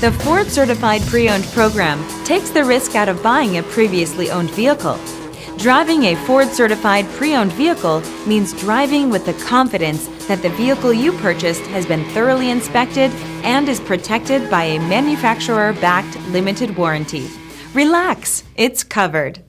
The Ford Certified Pre-Owned program takes the risk out of buying a previously owned vehicle. Driving a Ford Certified Pre-Owned vehicle means driving with the confidence that the vehicle you purchased has been thoroughly inspected and is protected by a manufacturer-backed limited warranty. Relax, it's covered.